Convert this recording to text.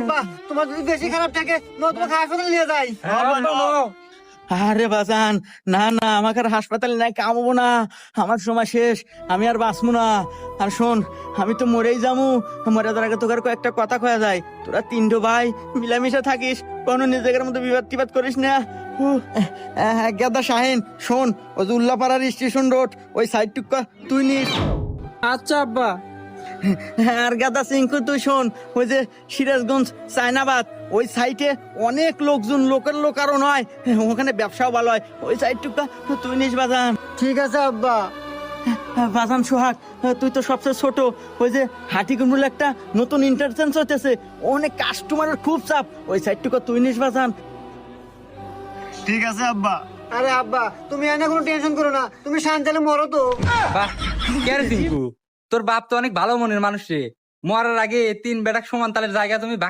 আব্বা তোমার যদি বেশি খারাপ থাকে তোমাকে হাসপাতালে নিয়ে যাই। আরে বাজান, না না, আমাকে আর হাসপাতালে নাই কামবো না, আমার সময় শেষ, আমি আর বাঁচবো না। আর শোন, আমি তো মরেই যাবো, মরে যাওয়ার আগে তোকে আর কয়েকটা কথা কয়া যায়। তোরা তিনটো ভাই মিলামিশা থাকিস, কোনো নিজেদের মধ্যে বিবাদ টিবাদ করিস না। গেদা শাহিন, শোন, ওই যে উল্লাপাড়ার স্টেশন রোড ওই সাইডটুকু তুই নিস। আচ্ছা আব্বা। আর গাদা সিংকু তুই শোন, ওই যে সিরাজগঞ্জ চায়নাবাদ ওই সাইটে অনেক লোকজন, লোক আরো নয়, ওখানে ব্যবসাও ভালো হয়, ওই সাইডটুকু তুই নিস বাজান। ঠিক আছে আব্বা। বাজান সোহাগ, তুই তো সবচেয়ে ছোট, ওই যে হাটিকুমরুল একটা নতুন ইন্টারচেঞ্জ হইতেছে, অনেক কাস্টমারের খুব চাপ, ওই সাইডটুকু তুই নিস বাজান। ঠিক আছে আব্বা। আরে আব্বা তুমি এনে কোনো টেনশন করো না, তুমি শান্তালে মরো তো। বাহ, কে রে টিঙ্কু, তোর বাপ তো অনেক ভালো মনের মানুষ রে। মরার আগে তিন বেটাক সমান তালের জায়গা তুমি